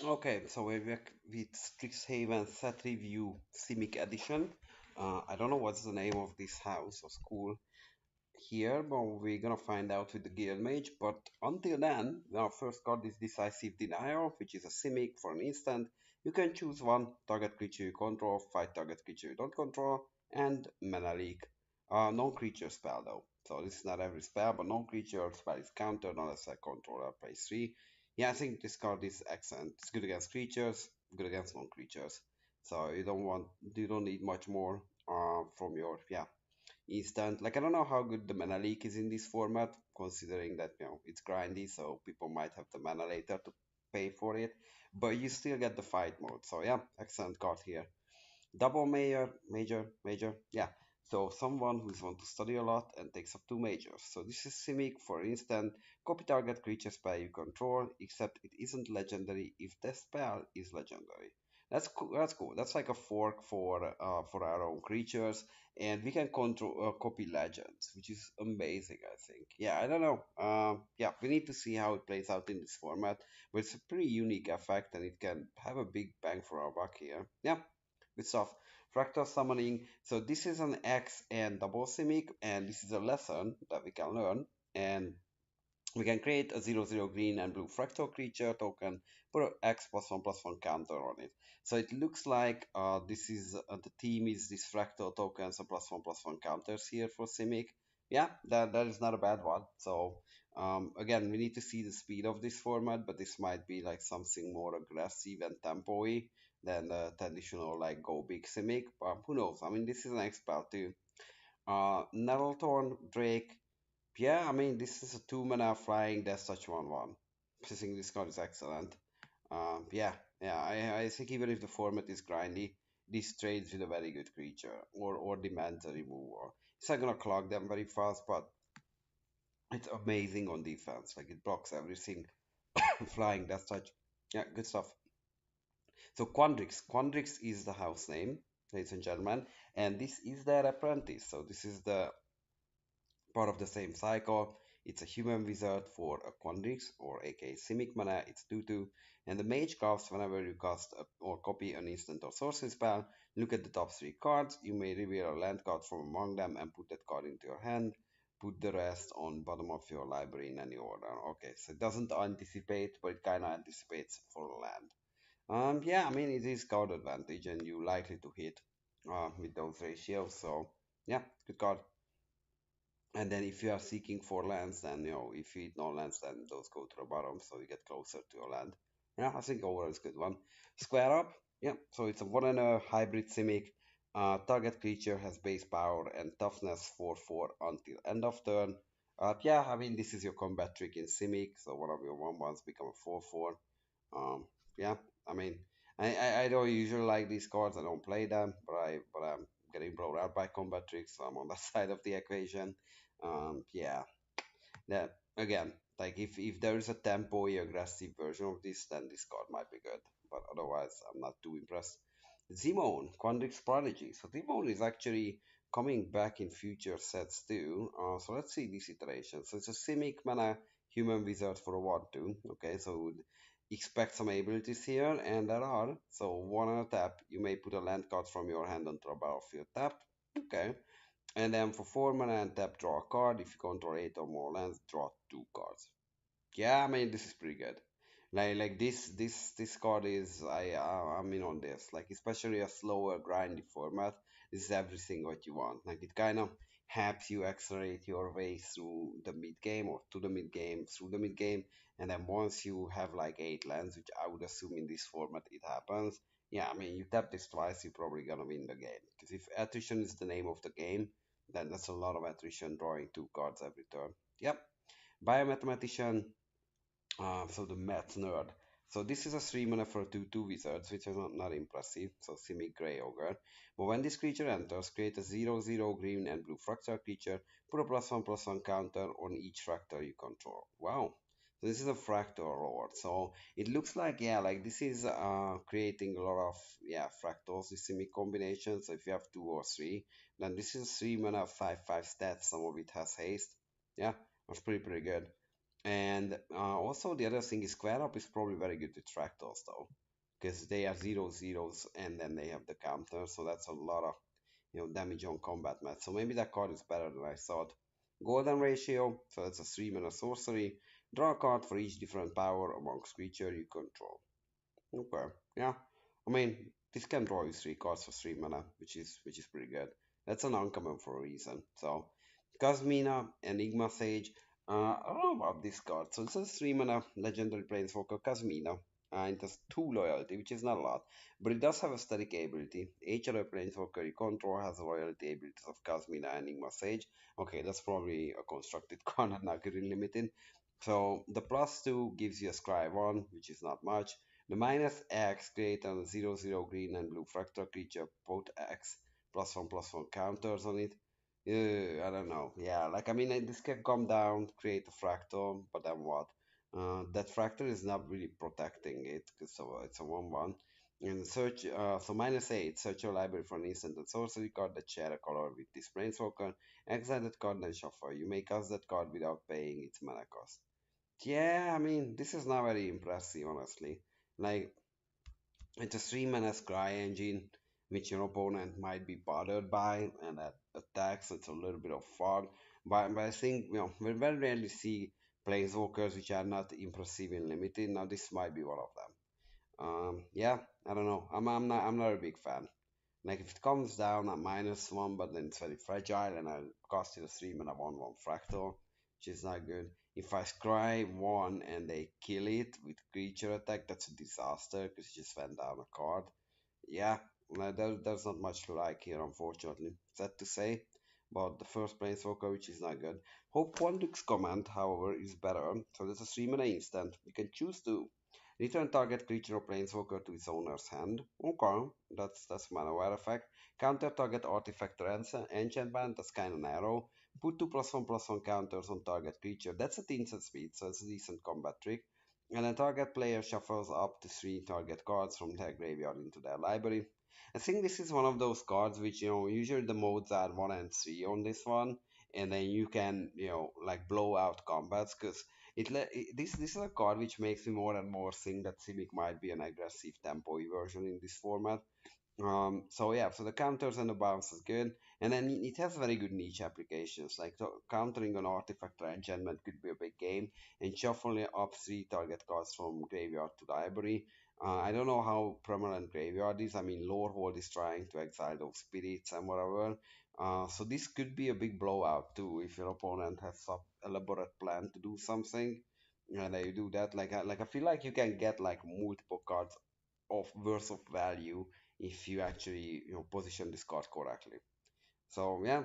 Okay, so we're back with Strixhaven set review Simic edition. I don't know what's the name of this house or school here, but we're gonna find out with the Guild Mage. But until then, our first card is Decisive Denial, which is a Simic for an instant. You can choose one target creature you control, fight target creature you don't control, and Mana Leak. Non-creature spell though. So this is not every spell, but non-creature spell is countered unless a controller plays 3. Yeah, I think this card is excellent. It's good against creatures, good against non-creatures. So you don't need much more from your instant. Like I don't know how good the mana leak is in this format, considering that it's grindy, so people might have the mana later to pay for it. But you still get the fight mode. So yeah, excellent card here. Double major, yeah. So someone who's want to study a lot and takes up two majors. So this is Simic, for instance, copy target creature spell you control, except it isn't legendary if the spell is legendary. That's cool. That's cool. That's like a fork for our own creatures, and we can control copy legends, which is amazing. I think. Yeah, I don't know. Yeah, we need to see how it plays out in this format, but it's a pretty unique effect, and it can have a big bang for our buck here. Yeah, good stuff. Fractal summoning. So this is an X and double simic, and this is a lesson that we can learn. And we can create a 0/0 green and blue fractal creature token, put an X +1/+1 counter on it. So it looks like this is the theme is this fractal tokens and +1/+1 counters here for Simic. Yeah, that is not a bad one. So again, we need to see the speed of this format, but this might be like something more aggressive and tempo-y than the traditional like go big Simic. But who knows? I mean, this is an X spell too. Nettlethorn Drake, yeah, I mean, this is a 2 mana flying Death Touch 1/1. I think this card is excellent. Yeah, yeah, I think even if the format is grindy, this trades with a very good creature or demands a removal. It's not gonna clog them very fast, but it's amazing on defense. Like it blocks everything. Flying Death Touch. Yeah, good stuff. So Quandrix is the house name, ladies and gentlemen, and this is their apprentice. So this is the part of the same cycle. It's a human wizard for a Quandrix or aka Simic mana. It's 2/2. And the mage casts whenever you cast or copy an instant or sorcery spell. Look at the top three cards. You may reveal a land card from among them and put that card into your hand. Put the rest on bottom of your library in any order. Okay, so it doesn't anticipate, but it kind of anticipates for a land. Yeah, I mean it is card advantage, and you likely to hit with those ratios. So yeah, good card. And then if you are seeking for lands, then if you eat no lands, then those go to the bottom, so you get closer to your land. Yeah, I think overall it's a good one. Square up, yeah. So it's a 1 and a hybrid simic. Target creature has base power and toughness 4/4 until end of turn. Yeah, I mean this is your combat trick in simic, so one of your 1/1s become a 4/4. Yeah, I mean I don't usually like these cards. I don't play them, but I'm getting blown out by combat tricks, so I'm on that side of the equation. Yeah, that again, like if there is a tempo aggressive version of this, then this card might be good. But otherwise, I'm not too impressed. Zimone, Quandrix Prodigy. So Zimone is actually coming back in future sets too. So let's see this iteration. So it's a Simic mana human wizard for a 1/2. Okay, so would expect some abilities here, and there are. So one on a tap, you may put a land card from your hand onto a battlefield tapped. Okay, and then for 4 mana and tap, draw a card. If you control 8 or more lands, draw 2 cards. Yeah, I mean this is pretty good. Like this card is I'm in on this. Like especially a slower grindy format. This is everything what you want. Like it kind of helps you accelerate your way through the mid game or to the mid game through the mid game. And then once you have like 8 lands, which I would assume in this format it happens. Yeah, I mean you tap this twice, you're probably gonna win the game. Because if attrition is the name of the game, then that's a lot of attrition drawing 2 cards every turn. Yep. Biomathematician, so the math nerd. So this is a 3 mana for 2/2 wizards, which is not impressive. So Simic Grey Ogre. But when this creature enters, create a 0/0 green and blue fractal creature. Put a +1/+1 counter on each fractal you control. Wow. So this is a fractal lord. So it looks like like this is creating a lot of fractals with Simic combinations. So if you have 2 or 3, then this is 3 mana 5/5 stats. Some of it has haste. Yeah, that's pretty good. And also the other thing is square up is probably very good with tractors though, because they are zero zeros and then they have the counter, so that's a lot of damage on combat mat. So maybe that card is better than I thought. Golden ratio, so that's a 3 mana sorcery. Draw a card for each different power amongst creature you control. Okay, yeah. I mean, this can draw you 3 cards for 3 mana, which is pretty good. That's an uncommon for a reason. So, Kazmina, Enigma Sage. I don't know about this card. So it's a 3 mana legendary planeswalker Kazmina. And it has 2 loyalty, which is not a lot, but it does have a static ability. Each other planeswalker you control has the loyalty abilities of Kazmina and Enigma Sage. Okay, that's probably a constructed card and not really limited. So the +2 gives you a Scry 1, which is not much. The -X create a 0/0 green and blue fractal creature, both X +1/+1 counters on it. I don't know. Yeah, like I mean, this can come down, create a fractal, but then what? That fractal is not really protecting it, because so it's a 1/1. And search, so -8, search your library for an instant and sorcery card that share a color with this planeswalker. Exile that card, then shuffle. You may cast that card without paying its mana cost. Yeah, I mean, this is not very impressive, honestly. Like, it's a 3 mana scry engine, which your opponent might be bothered by, and that attacks, it's a little bit of fog. But I think, we very rarely see planeswalkers which are not impressive in limited. Now, this might be one of them. Yeah, I don't know. I'm not a big fan. Like if it comes down at -1, but then it's very fragile, and I cost it a 3 mana 1/1 fractal, which is not good. If I scry one and they kill it with creature attack, that's a disaster because you just went down a card. Yeah, there's not much to like here, unfortunately. Sad to say, but the first planeswalker, which is not good. Hope Quandrix command, however, is better. So there's a 3 mana instant. You can choose to return target creature or planeswalker to its owner's hand. Okay, that's mana wear effect. Counter target artifact or enchantment. That's kind of narrow. Put 2 +1/+1 counters on target creature. That's at instant speed, so it's a decent combat trick. And a target player shuffles up to 3 target cards from their graveyard into their library. I think this is one of those cards which, usually the modes are 1 and 3 on this one, and then you can, like blow out combats because this is a card which makes me more and more think that Simic might be an aggressive tempo version in this format. So yeah, so the counters and the bounce is good, and then it has very good niche applications. Like countering an artifact or enchantment could be a big game, and shuffling up 3 target cards from graveyard to library. I don't know how prominent graveyard is. I mean, Lorehold is trying to exile those spirits and whatever. So this could be a big blowout too if your opponent has some elaborate plan to do something, and you do that. Like I feel like you can get like multiple cards of worth of value if you actually position this card correctly. So yeah,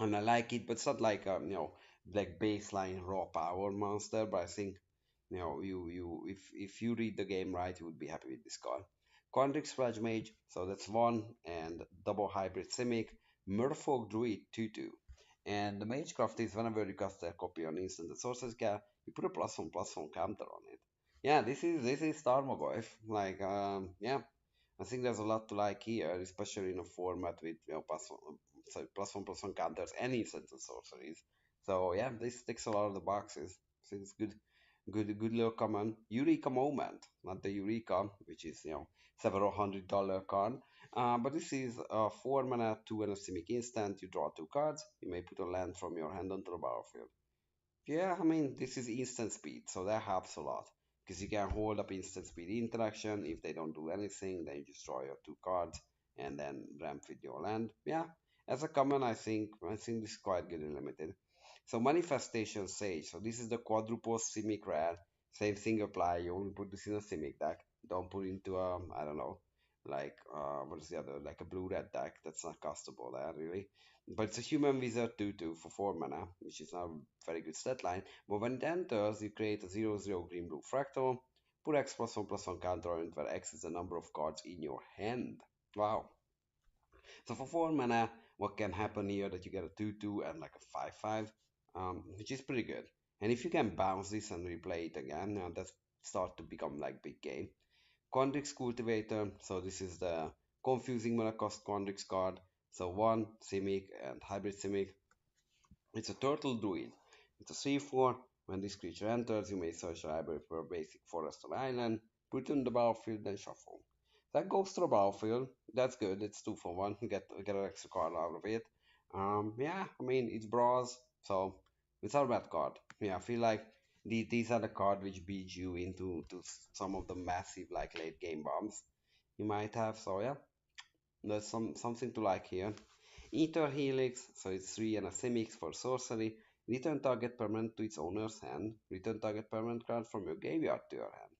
and I like it, but it's not like like baseline raw power monster. But I think if you read the game right, you would be happy with this card. Quandrix Flash Mage, so that's one, and double hybrid Simic, Merfolk Druid 2/2. And the Magecraft is whenever you cast a copy on instant the sources guy, you put a +1/+1 counter on it. Yeah, this is Tarmogoyf. Like yeah, I think there's a lot to like here, especially in a format with +1/+1 counters and instant and sorceries. So yeah, this ticks a lot of the boxes. I think it's good little common Eureka moment, not the Eureka, which is several $100 card. But this is a 4 mana 2 and a Simic instant. You draw 2 cards. You may put a land from your hand onto the battlefield. Yeah, I mean, this is instant speed, so that helps a lot. Because you can hold up instant speed interaction. If they don't do anything, then you just draw your 2 cards and then ramp with your land. Yeah, as a common, I think this is quite good and limited. So Manifestation Sage. So this is the quadruple Simic rare. Same thing apply. You only put this in a Simic deck. Don't put into I don't know, like what is the other, like a blue red deck. That's not castable there really. But it's a human wizard 2/2 for 4 mana, which is not a very good stat line. But when it enters, you create a 0/0 green blue fractal, put X +1/+1 counter on it, where X is the number of cards in your hand. Wow. So for 4 mana, what can happen here that you get a 2/2 and like a 5/5, which is pretty good. And if you can bounce this and replay it again, that start to become like big game. Quandrix Cultivator, so this is the confusing mana cost Quandrix card. So one Simic and Hybrid Simic. It's a turtle druid. It's a 3/4. When this creature enters, you may search the library for a basic forest or island, put it in the battlefield, then shuffle. That goes to the battlefield. That's good. It's 2 for 1. Get an extra card out of it. Yeah, I mean it's bras, so it's not a bad card. Yeah, I feel like these are the cards which beat you into some of the massive like late game bombs you might have. So yeah, there's something to like here. Ether Helix, so it's 3 and a Simic for sorcery. Return target permanent to its owner's hand. Return target permanent card from your graveyard to your hand.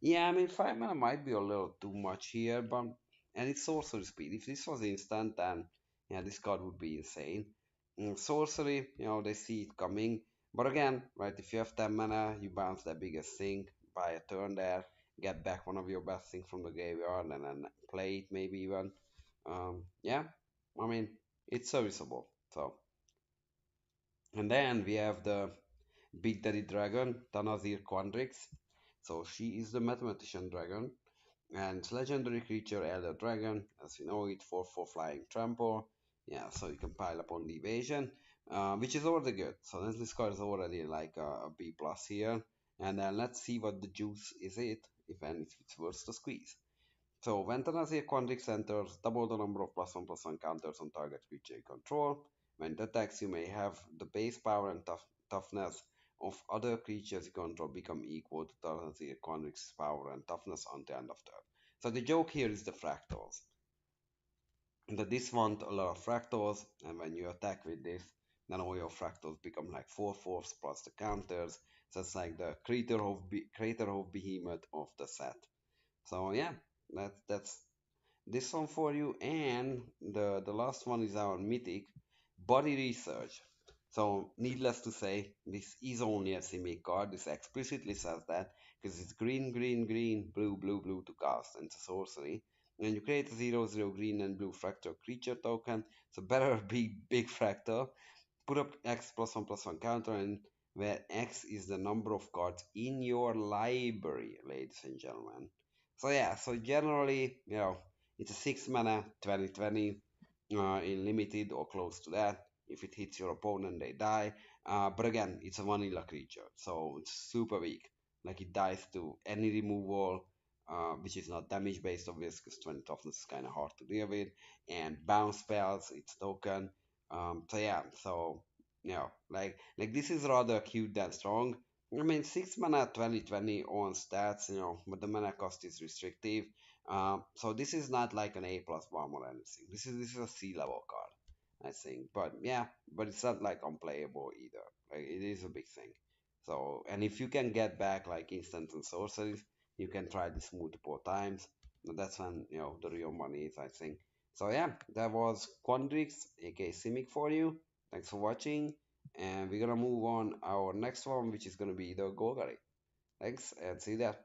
Yeah, I mean 5 mana might be a little too much here, but and it's sorcery speed. If this was instant, then yeah, this card would be insane. Sorcery, they see it coming. But again, right, if you have 10 mana, you bounce that biggest thing, buy a turn there, get back one of your best things from the graveyard, and then play it maybe even. Yeah, I mean it's serviceable. So, and then we have the Big Daddy Dragon, Tanazir Quandrix. So she is the mathematician dragon, and it's legendary creature, Elder Dragon, as you know it, 4/4 flying trample. Yeah, so you can pile up on the evasion, which is already good. So this card is already like a B plus here. And then let's see what the juice is it, if and if it's worth the squeeze. So when Tanasia Quandrix enters, double the number of +1/+1 counters on target creature you control. When it attacks, you may have the base power and toughness of other creatures you control become equal to Tanasia Quandrix's power and toughness until end of turn. So the joke here is the fractals. That this want a lot of fractals, and when you attack with this, then all your fractals become like 4/4 plus the counters. So it's like the Crater of Behemoth of the set. So yeah, that's this one for you. And the last one is our mythic body research. So needless to say, this is only a simic card. This explicitly says that because it's green, green, green, blue, blue, blue to cast, and it's a sorcery. And you create a 0/0 green and blue fractal creature token. So better be big fractal. Put up X +1/+1 counter, and where X is the number of cards in your library, ladies and gentlemen. So yeah, so generally, it's a 6 mana 20/20 in limited or close to that. If it hits your opponent, they die. But again, it's a vanilla creature, so it's super weak. Like it dies to any removal, which is not damage based, obviously, because 20 toughness is kind of hard to deal with. And bounce spells, it's token. So yeah, so like this is rather cute than strong. I mean, 6 mana 20/20 on stats, but the mana cost is restrictive. So this is not like an A plus bomb or anything. This is a C level card, I think. But yeah, but it's not like unplayable either. Like it is a big thing. So and if you can get back like instants and sorceries, you can try this multiple times. That's when the real money is, I think. So yeah, that was Quandrix, aka Simic for you. Thanks for watching, and we're gonna move on our next one, which is gonna be the Golgari. Thanks, and see you there.